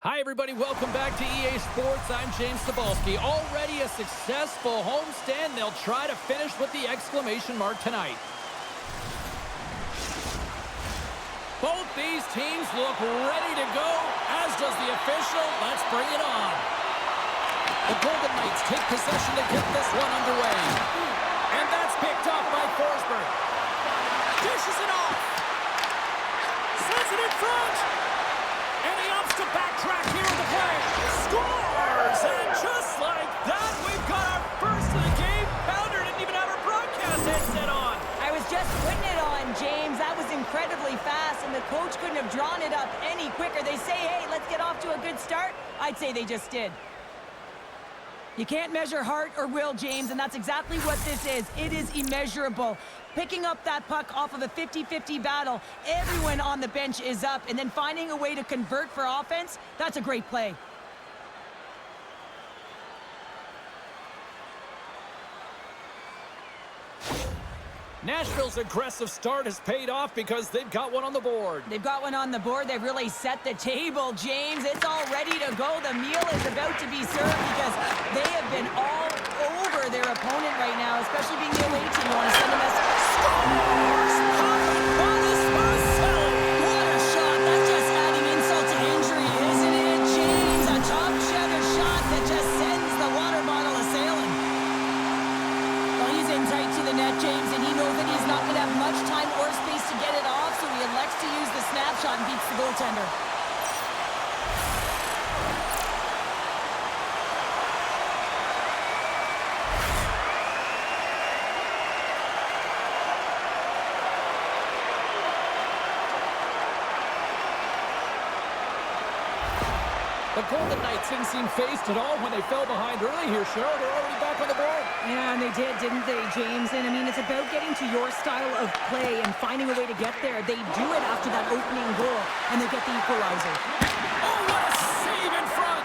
Hi, everybody. Welcome back to EA Sports. I'm James Cebulski. Already a successful homestand. They'll try to finish with the exclamation mark tonight. Both these teams look ready to go, as does the official. Let's bring it on. The Golden Knights take possession to get this one underway. And that's picked up by Forsberg. Dishes it off. Sends it in front. And he opts to backtrack here in the play. Scores! And just like that, we've got our first of the game. Pounder didn't even have our broadcast headset on. I was just putting it on, James. That was incredibly fast, and the coach couldn't have drawn it up any quicker. They say, hey, let's get off to a good start. I'd say they just did. You can't measure heart or will, James, and that's exactly what this is. It is immeasurable. Picking up that puck off of a 50-50 battle, everyone on the bench is up, and then finding a way to convert for offense, that's a great play. Nashville's aggressive start has paid off because they've got one on the board. They've got one on the board. They've really set the table, James. It's all ready to go. The meal is about to be served because they have been all over their opponent right now, especially being the away team. You want to send a message? Scores! What a shot. That's just adding insult to injury, isn't it, James? A top cheddar shot that just sends the water bottle a-sailing. Well, he's in tight to the net, James, and he knows that he's not going to have much time or space to get it off, so he elects to use the snapshot and beats the goaltender. The Golden Knights didn't seem phased at all when they fell behind early here, Cheryl. They're already back on the board. Yeah, and they did, didn't they, James? And, I mean, it's about getting to your style of play and finding a way to get there. They do it after that opening goal, and they get the equalizer. Oh, what a save in front!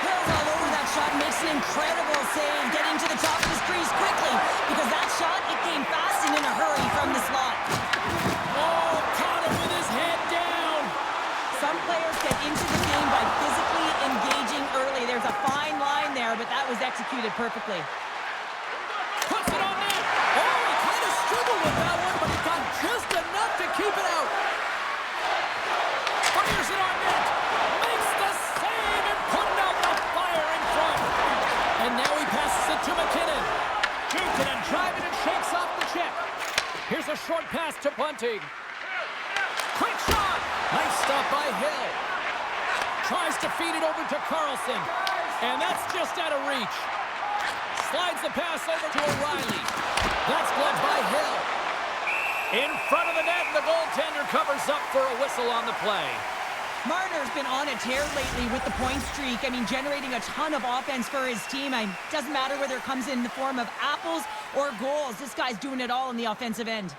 Hill's all over that shot, makes an incredible save, getting to the top of his crease quickly, because that shot, it came fast and in a hurry from the slot. Oh, caught him with his head down! Some players get into the game by physically engaging early. There's a fine line there, but that was executed perfectly. Puts it on net! Oh, he kind of struggled with that one, but he got just enough to keep it out. Fires it on net! Makes the save and putting out the fire in front! And now he passes it to McKinnon. Shoots it and drives it and shakes off the check. Here's a short pass to Bunting. Quick shot! Nice stop by Hill. Tries to feed it over to Carlson. And that's just out of reach. Slides the pass over to O'Reilly. That's blocked by Hill. In front of the net, the goaltender covers up for a whistle on the play. Marner's been on a tear lately with the point streak. I mean, generating a ton of offense for his team. It doesn't matter whether it comes in the form of apples or goals. This guy's doing it all in the offensive end.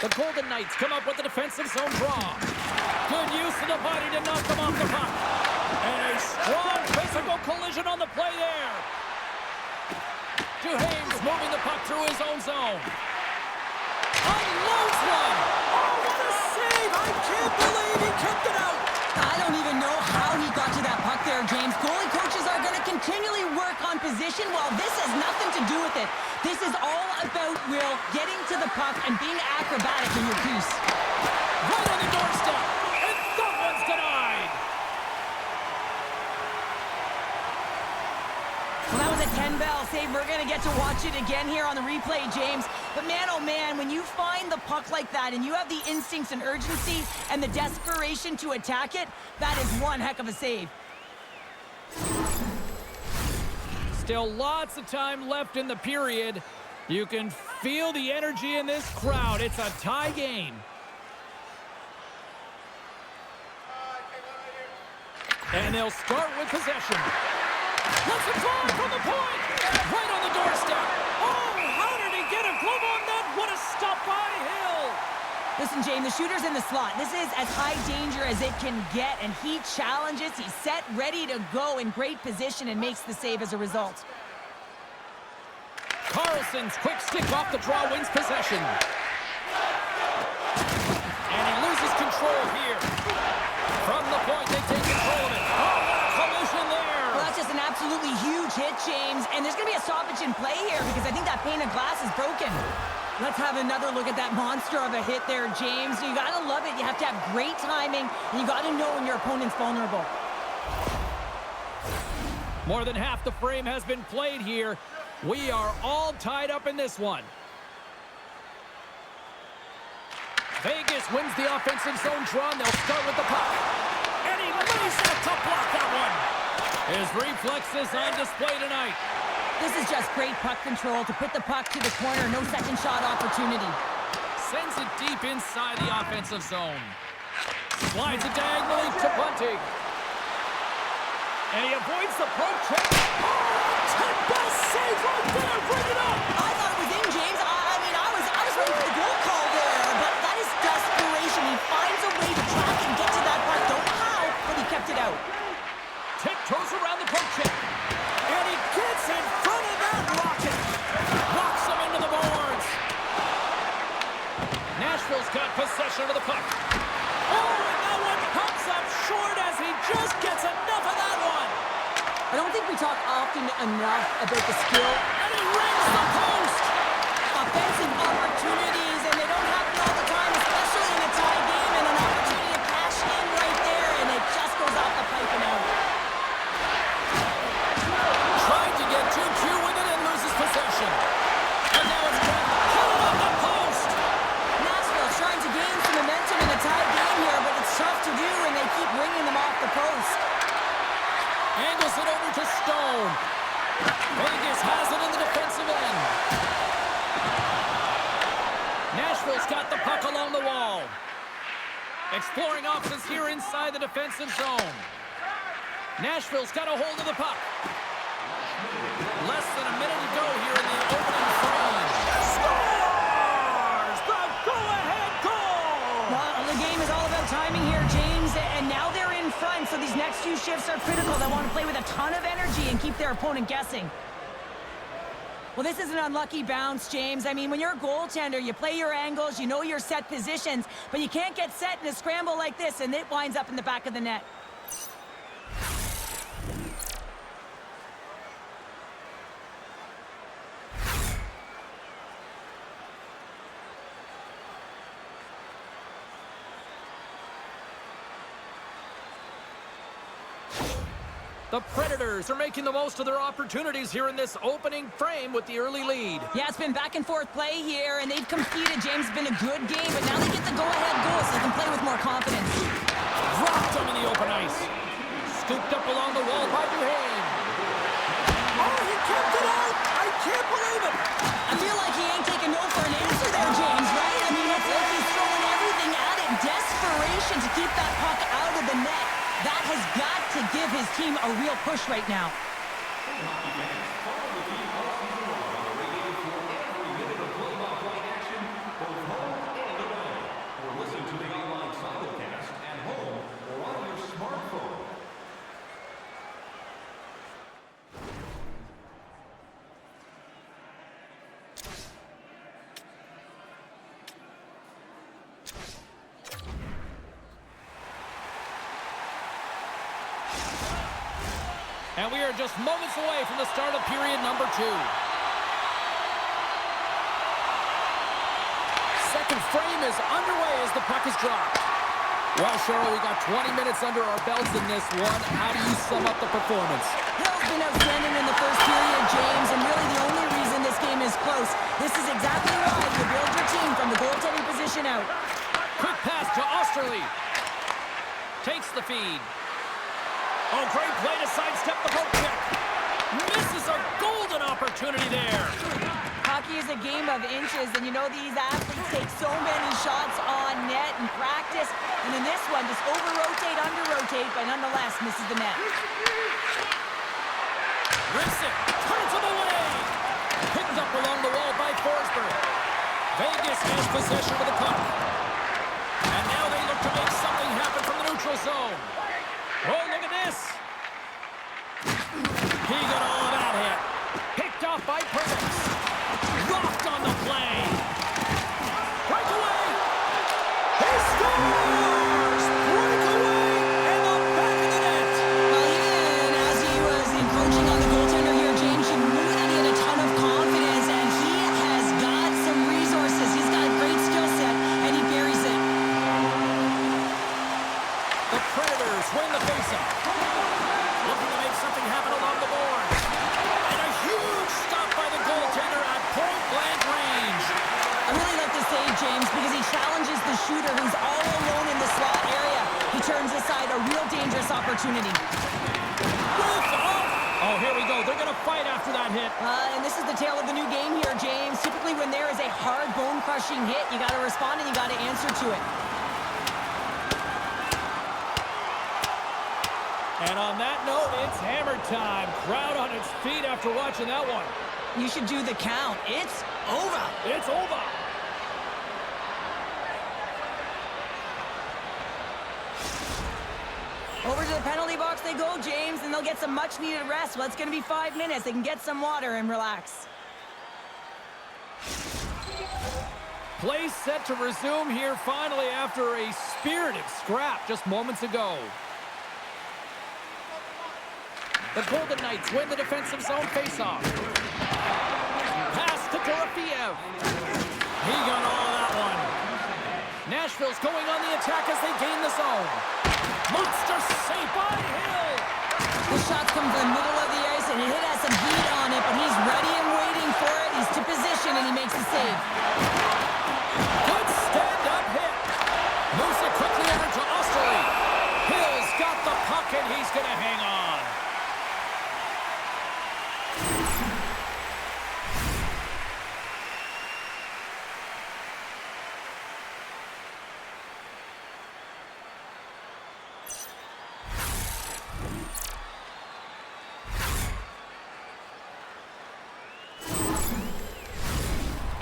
The Golden Knights come up with the defensive zone draw. Good use of the body to knock them off the puck. And a strong physical collision on the play there. Duhaime's moving the puck through his own zone. Unloads one. Oh, what a save! I can't believe he kept it out. I don't even know how he got to that puck there, James. Goalie coaches are going to continually work on position while this has nothing to do with it. This is all about Will getting to the puck and being acrobatic in your crease. Right on the doorstep. And that one's denied. Well, that was a 10-bell save. We're going to get to watch it again here on the replay, James. But man, oh man, when you find the puck like that and you have the instincts and urgency and the desperation to attack it, that is one heck of a save. Still lots of time left in the period. You can feel the energy in this crowd. It's a tie game. And they'll start with possession. Let's it fly from the point. Right on the doorstep. Oh, how did he get a glove on that? What a stop by Hill. Listen, James, the shooter's in the slot. This is as high danger as it can get, and he challenges. He's set, ready to go in great position and makes the save as a result. Carlson's quick stick off the draw wins possession. And he loses control here. And there's going to be a stoppage in play here because I think that pane of glass is broken. Let's have another look at that monster of a hit there, James. You got to love it. You have to have great timing, and you got to know when your opponent's vulnerable. More than half the frame has been played here. We are all tied up in this one. Vegas wins the offensive zone draw, and they'll start with the puck. And he lays that to block that one. His reflexes on display tonight. This is just great puck control to put the puck to the corner. No second shot opportunity. Sends it deep inside the offensive zone. Slides it diagonally to Bunting. And he avoids the poke check. Oh, 10 best save right there. Bring it up. I thought it was in, James. I was ready for the goal call there, but that is desperation. He finds a way to track and get to that puck. Don't know how, but he kept it out. Tiptoes around the poke check. And he gets in front of that rocket. Knocks him into the boards. Nashville's got possession of the puck. Oh, and that one comes up short as he just gets enough of that one. I don't think we talk often enough about the skill. And he rings the post. Offensive opportunities, and they don't happen all the time, especially in a tie game, and an opportunity to cash in right there, and it just goes off the pipe and out. Trying to get 2Q with it and loses possession. And now it's pulled up the post. Nashville's trying to gain some momentum in a tie game here, but it's tough to do, and they keep bringing them off the post. Angles it over to Stone. Vegas has it in the defensive end. Nashville's got the puck along the wall. Exploring options here inside the defensive zone. Nashville's got a hold of the puck. Less than a minute to go here in the opening frame. Scores! The go-ahead goal! Well, the game is all about timing here, James, and now they're in front, so these next few shifts are critical. They want to play with a ton of energy and keep their opponent guessing. Well, this is an unlucky bounce, James. I mean, when you're a goaltender, you play your angles, you know your set positions, but you can't get set in a scramble like this, and it winds up in the back of the net. The Predators are making the most of their opportunities here in this opening frame with the early lead. Yeah, it's been back and forth play here, and they've competed. James, it's been a good game, but now they get the go-ahead goal so they can play with more confidence. Dropped him in the open ice. Scooped up along the wall by Duhane. Oh, he kept it out! I can't believe it! I feel like he ain't taking no for an answer there, James, right? I mean, it's like he's throwing everything at it. Desperation to keep that puck out of the net. That has got to give his team a real push right now. And we are just moments away from the start of period number 2. Second frame is underway as the puck is dropped. Well, Cheryl, we got 20 minutes under our belts in this one. How do you sum up the performance? Hill's been outstanding in the first period, James, and really the only reason this game is close. This is exactly why you build your team from the goaltending position out. Quick pass to Osterley. Takes the feed. Oh, great play to sidestep the poke check. Misses a golden opportunity there. Hockey is a game of inches, and you know these athletes take so many shots on net in practice, and in this one, just over-rotate, under-rotate, but nonetheless misses the net. Rips it, turns him away. Picked up along the wall by Forsberg. Vegas has possession of the puck. And now they look to make something happen from the neutral zone. Oh, look at this. He got all of that hit. Picked off by Perkins. Rocked on the play. Breakaway. He scores! Breakaway in the back of the net. Well, even as he was encroaching on the goaltender here, James, you knew Predators win the faceoff. Looking to make something happen along the boards. And a huge stop by the goaltender at point-blank range. I really like this save, James, because he challenges the shooter who's all alone in the slot area. He turns aside a real dangerous opportunity. Oh, here we go. They're going to fight after that hit. And this is the tale of the new game here, James. Typically when there is a hard bone-crushing hit, you got to respond and you got to answer to it. And on that note, it's hammer time. Crowd on its feet after watching that one. You should do the count. It's over. It's over. Over to the penalty box they go, James, and they'll get some much-needed rest. Well, it's going to be 5 minutes. They can get some water and relax. Play set to resume here finally after a spirited scrap just moments ago. The Golden Knights win the defensive zone faceoff. Pass to Dorofeev. He got all of that one. Nashville's going on the attack as they gain the zone. Monster save by Hill. The shots come from the middle of the ice, and it has some heat on it, but he's ready and waiting for it. He's to position, and he makes the save. Good stand-up hit. Moves it quickly over to Osterley. Hill's got the puck, and he's going to hang on.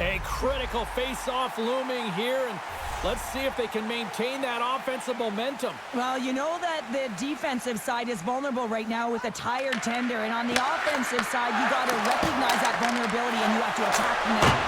A critical face-off looming here, and let's see if they can maintain that offensive momentum. Well, you know that the defensive side is vulnerable right now with a tired tender, and on the offensive side, you got to recognize that vulnerability, and you have to attack from there.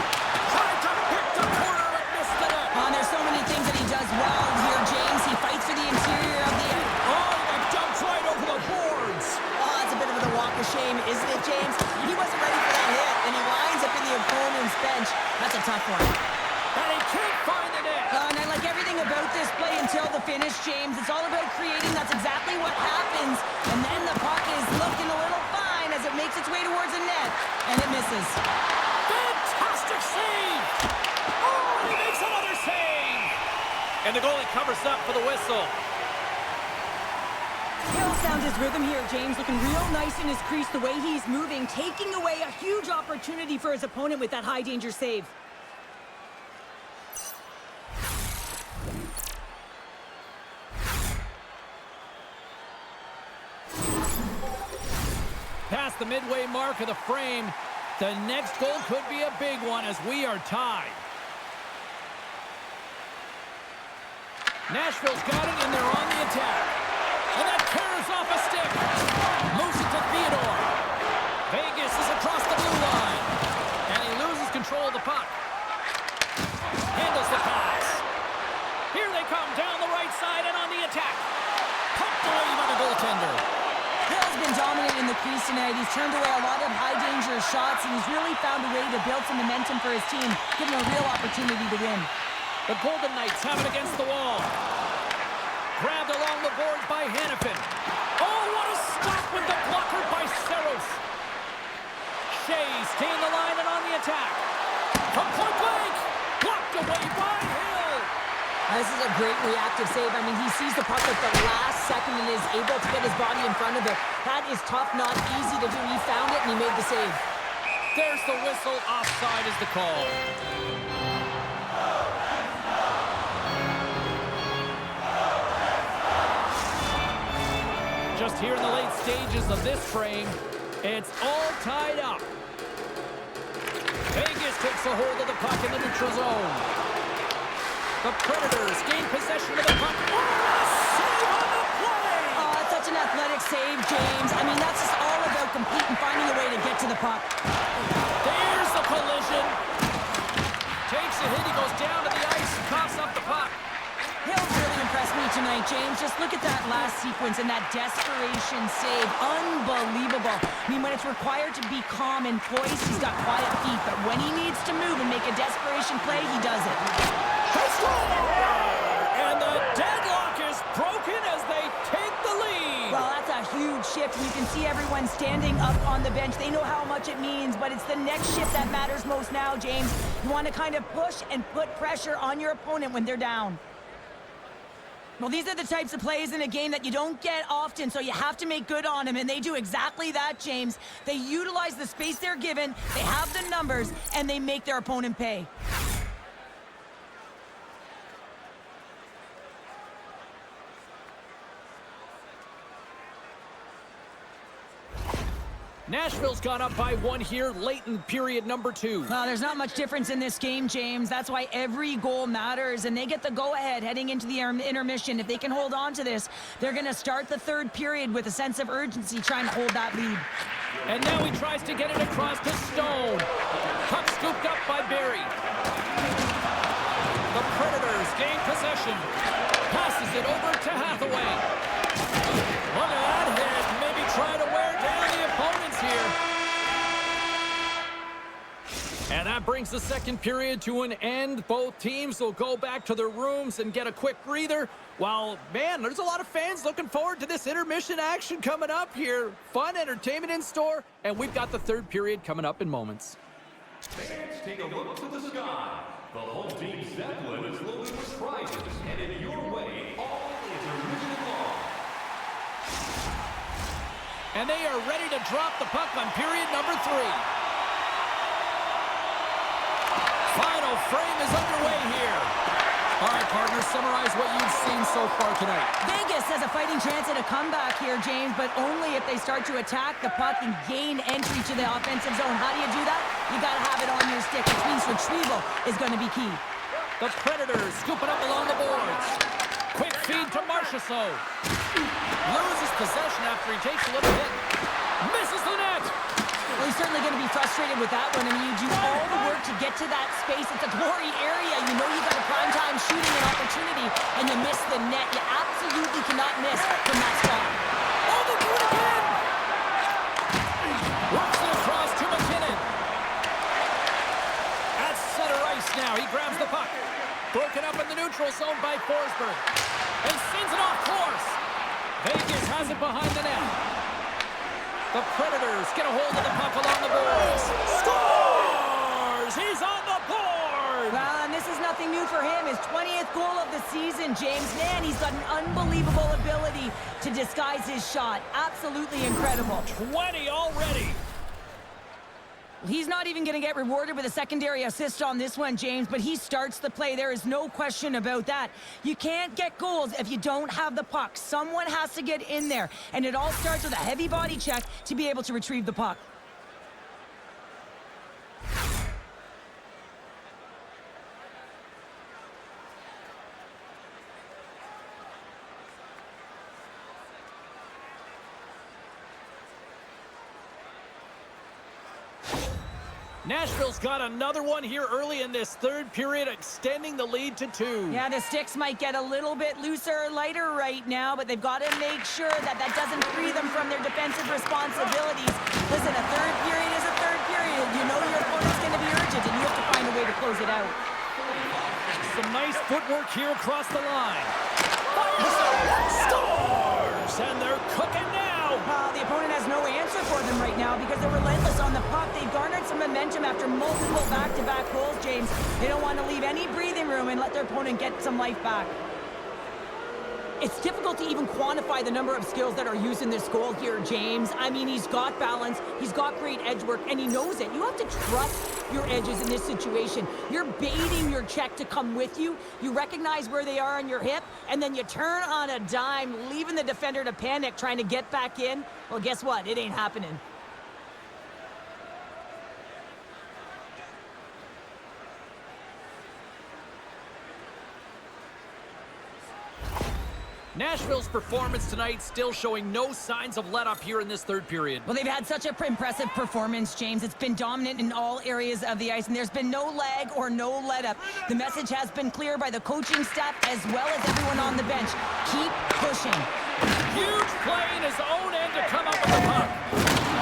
Tried to pick the corner and missed the net. And there's so many things that he does well here, James. He fights for the interior of the end. Oh, and jumps right over the boards. Oh, it's a bit of a walk of shame, isn't it, James? He wasn't ready for that hit, and he winds up in the opponent's bench. That's a tough one. And he can't find the net. And I like everything about this play until the finish, James. It's all about creating. That's exactly what happens. And then the puck is looking a little fine as it makes its way towards the net. And it misses. Fantastic save. Oh, and he makes another save. And the goalie covers up for the whistle. Hill found his rhythm here, James. Looking real nice in his crease the way he's moving. Taking away a huge opportunity for his opponent with that high-danger save. Past the midway mark of the frame, the next goal could be a big one as we are tied. Nashville's got it, and they're on the attack. And that tears off a stick. Moves it to Theodore. Vegas is across the blue line. And he loses control of the puck. Handles the pass. Here they come down the right side and on the attack. Pumped away by the goaltender. Hill's been dominant in the crease tonight. He's turned away a lot of high-danger shots, and he's really found a way to build some momentum for his team, giving him a real opportunity to win. The Golden Knights have it against the wall. Grabbed along the boards by Hannafin. Oh, what a stop with the blocker by Saros. Shea's gained the line and on the attack. From point blank. Blocked away by Hill. This is a great reactive save. I mean, he sees the puck at the last second and is able to get his body in front of it. That is tough, not easy to do. He found it and he made the save. There's the whistle. Offside is the call. Just here in the late stages of this frame, it's all tied up. Vegas takes a hold of the puck in the neutral zone. The Predators gain possession of the puck. Oh, save on the play! Oh, it's such an athletic save, James. I mean, that's just all about competing, finding a way to get to the puck. There's the collision. Takes a hit, he goes down to the ice and coughs up the puck. Hill's really impressed me tonight, James. Just look at that last sequence and that desperation save. Unbelievable. I mean, when it's required to be calm and poised, he's got quiet feet. But when he needs to move and make a desperation play, he does it. And the deadlock is broken as they huge shift, and you can see everyone standing up on the bench. They know how much it means, but it's the next shift that matters most now, James. You want to kind of push and put pressure on your opponent when they're down. Well, these are the types of plays in a game that you don't get often, so you have to make good on them, and they do exactly that, James. They utilize the space they're given, they have the numbers, and they make their opponent pay. Nashville's gone up by 1 here late in period number 2. Well, there's not much difference in this game, James. That's why every goal matters, and they get the go-ahead heading into the intermission. If they can hold on to this, they're going to start the third period with a sense of urgency trying to hold that lead. And now he tries to get it across to Stone. Puck scooped up by Barry. The Predators gain possession. Passes it over to Hathaway. Look at that hit. Maybe try to wear down the opponents here. And that brings the second period to an end. Both teams will go back to their rooms and get a quick breather. While, man, there's a lot of fans looking forward to this intermission action coming up here. Fun entertainment in store, and we've got the third period coming up in moments. Fans, take a look to the sky. The home team Zeppelin is loaded with prizes, headed your way, all intermission long. And they are ready to drop the puck on period number 3. Final frame is underway here. All right, partners, summarize what you've seen so far tonight. Vegas has a fighting chance at a comeback here, James, but only if they start to attack the puck and gain entry to the offensive zone. How do you do that? You got to have it on your stick, which means retrieval is going to be key. The Predators scooping up along the boards. Quick feed to Marchessault. Loses possession after he takes a little hit. Misses the net. Well, he's certainly going to be frustrated with that one. I mean, you do all the work to get to that space. It's a glory area. You know you've got a primetime shooting an opportunity, and you miss the net. You absolutely cannot miss from that spot. Oh, they do it again! Works it across to McKinnon. At center ice now. He grabs the puck. Broken up in the neutral zone by Forsberg. And sends it off course. Vegas has it behind the net. The Predators get a hold of the puck along the boards. Scores! He's on the board! Well, and this is nothing new for him. His 20th goal of the season, James. Man, he's got an unbelievable ability to disguise his shot. Absolutely incredible. 20 already. He's not even going to get rewarded with a secondary assist on this one, James, but he starts the play. There is no question about that. You can't get goals if you don't have the puck. Someone has to get in there, and it all starts with a heavy body check to be able to retrieve the puck. Nashville's got another one here early in this third period, extending the lead to 2. Yeah, the sticks might get a little bit looser or lighter right now, but they've got to make sure that that doesn't free them from their defensive responsibilities. Listen, a third period is a third period. You know your opponent's going to be urgent, and you have to find a way to close it out. Some nice footwork here across the line. Scores! And they're cooking now. The opponent has no answer for them right now because they're relentless on the puck. They've garnered some momentum after multiple back-to-back goals, James. They don't want to leave any breathing room and let their opponent get some life back. It's difficult to even quantify the number of skills that are used in this goal here, James. I mean, he's got balance, he's got great edge work, and he knows it. You have to trust your edges in this situation. You're baiting your check to come with you. You recognize where they are on your hip, and then you turn on a dime, leaving the defender to panic, trying to get back in. Well, guess what? It ain't happening. Nashville's performance tonight still showing no signs of let-up here in this third period. Well, they've had such an impressive performance, James. It's been dominant in all areas of the ice, and there's been no lag or no let-up. The message has been clear by the coaching staff as well as everyone on the bench. Keep pushing. Huge play in his own end to come up with the puck.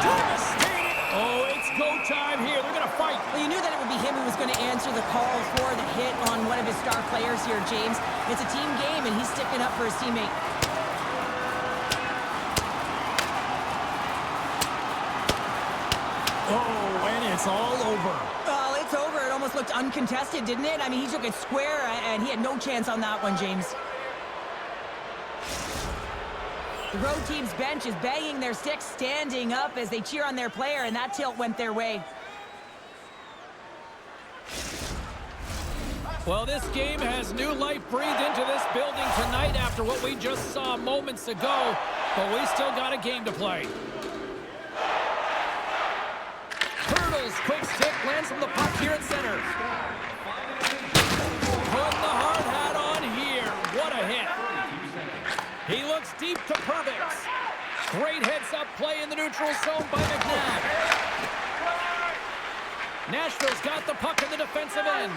Devastating. Oh, it's go time here. They're going to fight. Well, you knew that it would be him who was going to answer the call for the hit on one of his star players here, James. It's a team game, and he's sticking up for his teammate. Oh, and it's all over. Well, it's over. It almost looked uncontested, didn't it? I mean, he took it square, and he had no chance on that one, James. The road team's bench is banging their sticks, standing up as they cheer on their player, and that tilt went their way. Well, this game has new life breathed into this building tonight after what we just saw moments ago, but we still got a game to play. Hurdles, quick stick, lands from the puck here at center. Putting the hard hat on here. What a hit. He looks deep to Purvis. Great heads-up play in the neutral zone by McNabb. Nashville's got the puck in the defensive end.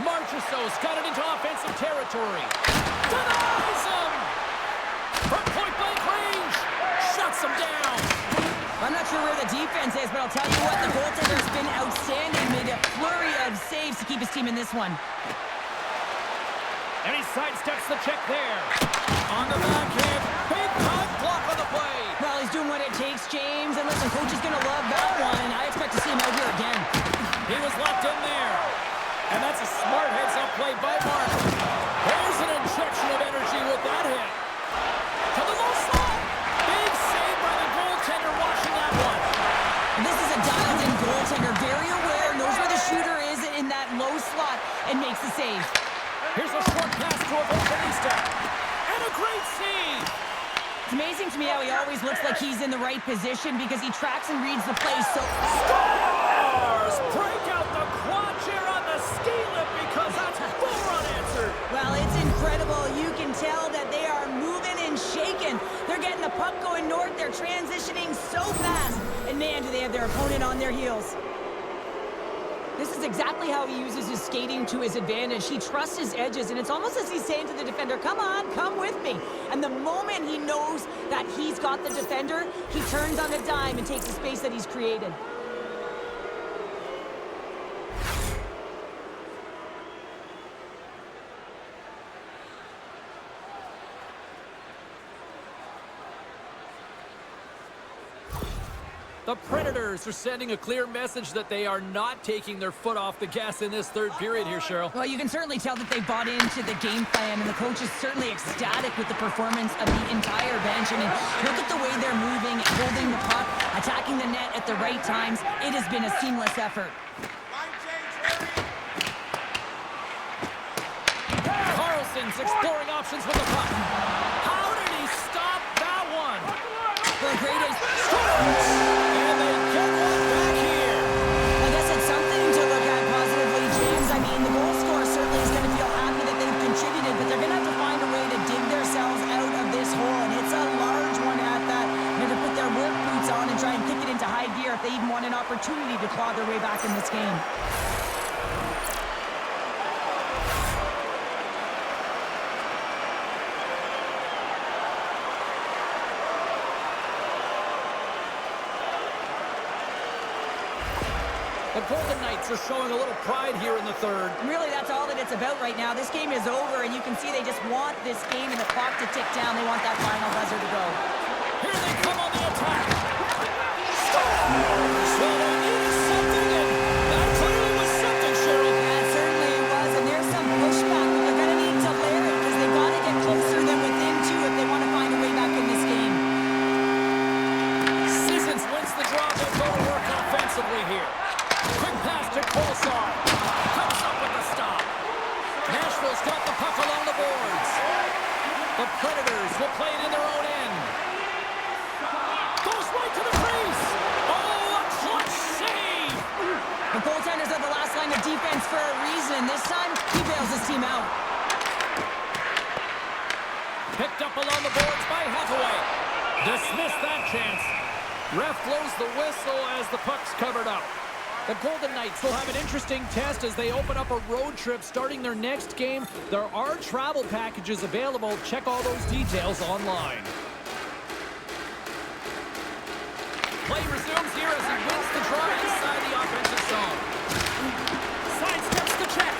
Marchessault's got it into offensive territory. Denies him! From point-blank range! Shuts him down! I'm not sure where the defense is, but I'll tell you what, the goaltender's been outstanding. Made a flurry of saves to keep his team in this one. And he sidesteps the check there. On the backhand, big-time block on the play. Well, he's doing what it takes, James. And listen, coach is going to love that one. I expect to see him out here again. He was locked in there. And that's a smart heads-up play by Mark. There's an injection of energy with that hit. To the low slot. Big save by the goaltender watching that one. And this is a dialed-in goaltender. Very aware, knows where the shooter is in that low slot, and makes the save. Here's a short pass to Evangelista. And a great save. It's amazing to me how he always looks like he's in the right position because he tracks and reads the play so... Scores! Break out the quad chair on the ski lift because that's four unanswered. Well, it's incredible. You can tell that they are moving and shaking. They're getting the puck going north. They're transitioning so fast. And man, do they have their opponent on their heels. This is exactly how he uses his skating to his advantage. He trusts his edges, and it's almost as he's saying to the defender, come on, come with me. And the moment he knows that he's got the defender, he turns on a dime and takes the space that he's created. The Predators are sending a clear message that they are not taking their foot off the gas in this third period here, Cheryl. Well, you can certainly tell that they bought into the game plan, and the coach is certainly ecstatic with the performance of the entire bench. I mean, look at the way they're moving, holding the puck, attacking the net at the right times. It has been a seamless effort. Carlson's exploring options with the puck. How did he stop that one? Well, great ace. And they get one back here. I guess it's something to look at positively, James. I mean, the goal scorer certainly is going to feel happy that they've contributed, but they're going to have to find a way to dig themselves out of this hole, and it's a large one at that. They're going to put their work boots on and try and kick it into high gear if they even want an opportunity to claw their way back in this game. The Golden Knights are showing a little pride here in the third. Really, that's all that it's about right now. This game is over, and you can see they just want this game and the clock to tick down. They want that final buzzer to go. Here they come on the attack. Scores! Well, they needed something, and that clearly was something, Cheryl. That certainly was, and there's some pushback, but they're going to need to layer it because they've got to get closer than within two if they want to find a way back in this game. Sissons wins the draw. They'll go to work offensively here. Quick pass to Kolesar. Comes up with the stop. Nashville's got the puck along the boards. The Predators will play it in their own end. Goes right to the crease. Oh, a clutch save. The goaltenders are the last line of defense for a reason. This time, he bails his team out. Picked up along the boards by Hathaway. Dismissed that chance. Ref blows the whistle as the puck's covered up. The Golden Knights will have an interesting test as they open up a road trip starting their next game. There are travel packages available. Check all those details online. Play resumes here as he wins the draw inside the offensive zone. Sidesteps the check.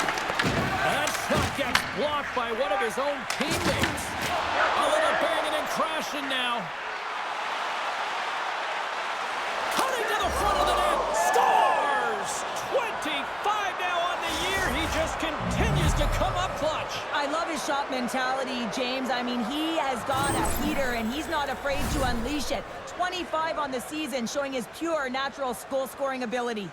That shot gets blocked by one of his own teammates. A little banging and crashing now. Cutting to the front of the net. come up clutch. I love his shot mentality, James. I mean, he has got a heater, and he's not afraid to unleash it. 25 on the season, showing his pure, natural goal-scoring ability.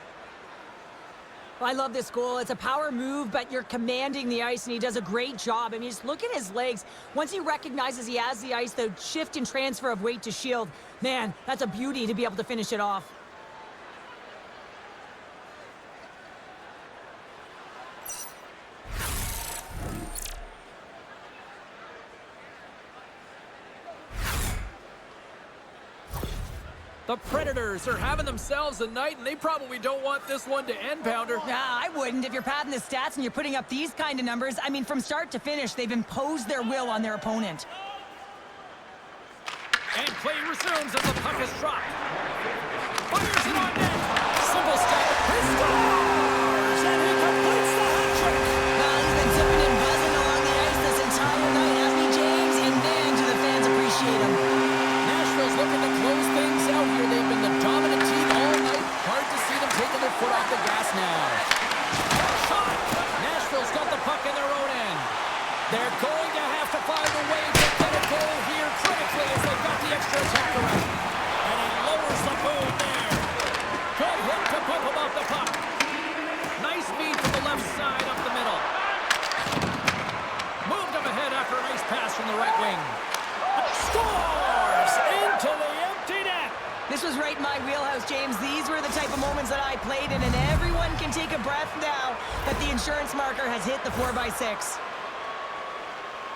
I love this goal. It's a power move, but you're commanding the ice, and he does a great job. I mean, just look at his legs. Once he recognizes he has the ice, the shift and transfer of weight to shield, man, that's a beauty to be able to finish it off. The Predators are having themselves a night, and they probably don't want this one to end, Pounder. Nah, I wouldn't. If you're padding the stats and you're putting up these kind of numbers, I mean, from start to finish, they've imposed their will on their opponent. And play resumes as the puck is dropped. Fires it on net. Simple step. He scores! And he completes the hat trick. Well, he's been zipping and buzzing along the ice this entire night, hasn't he, James? And man, do the fans appreciate him. Nashville's looking to close things out here. They've been the dominant team all night. Hard to see them taking their foot off the gas now. Shot! Nashville's got the puck in their own end. They're going to have to find a way to get a goal here critically as they've got the extra attacker out. And he lowers the boom there. Good hit to pump him off the puck. Nice feed from the left side up the middle. Moved him ahead after a nice pass from the right wing. Scores into the empty net. This was right in my wheelhouse, James. These were the type of moments that I played in, and everyone can take a breath now that the insurance marker has hit the 4x6.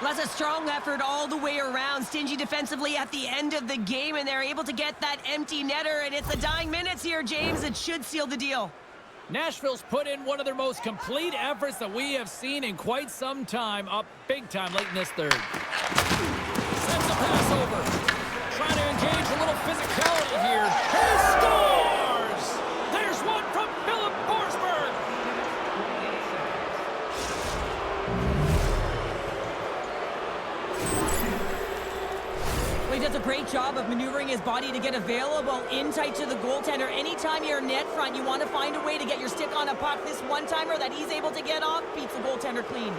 That's a strong effort all the way around. Stingy defensively at the end of the game, and they're able to get that empty netter, and it's the dying minutes here, James. It should seal the deal. Nashville's put in one of their most complete efforts that we have seen in quite some time, up big time late in this third. Sends the pass over. Trying to engage a little physicality here. He scores! There's one from Philip Forsberg. He does a great job of maneuvering his body to get available in tight to the goaltender. Anytime you're net front, you want to find a way to get your stick on a puck. This one-timer that he's able to get off beats the goaltender clean.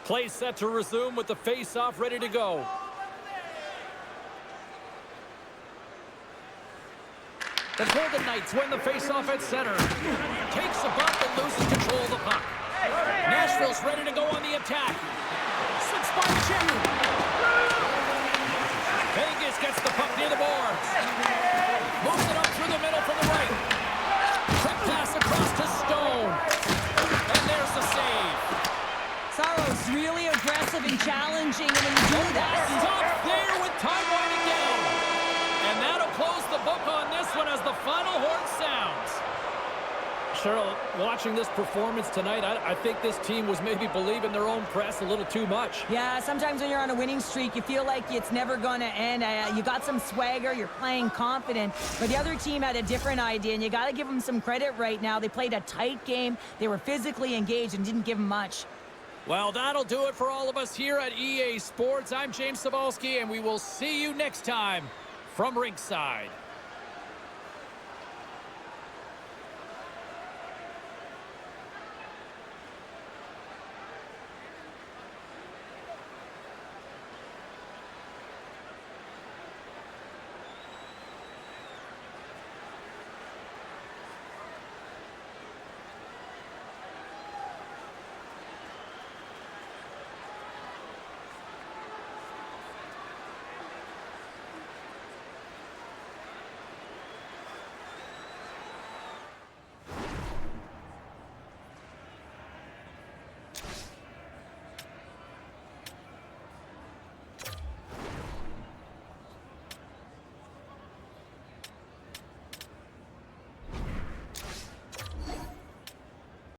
Play set to resume with the face-off ready to go. The Golden Knights win the face-off at center. Takes a bump and loses control of the puck. Nashville's ready to go on the attack. Six-spot check. Vegas gets the puck near the boards. Moves it up through the middle from the right. Quick pass across to Stone. And there's the save. Saros really aggressive and challenging, and when you do that... Stop there with time winding down. And that'll close the book on this one as the final horn sounds. Cheryl, watching this performance tonight, I think this team was maybe believing their own press a little too much. Yeah, sometimes when you're on a winning streak, you feel like it's never going to end. You got some swagger, you're playing confident, but the other team had a different idea, and you got to give them some credit right now. They played a tight game, they were physically engaged, and didn't give them much. Well, that'll do it for all of us here at EA Sports. I'm James Cebulski, and we will see you next time from ringside.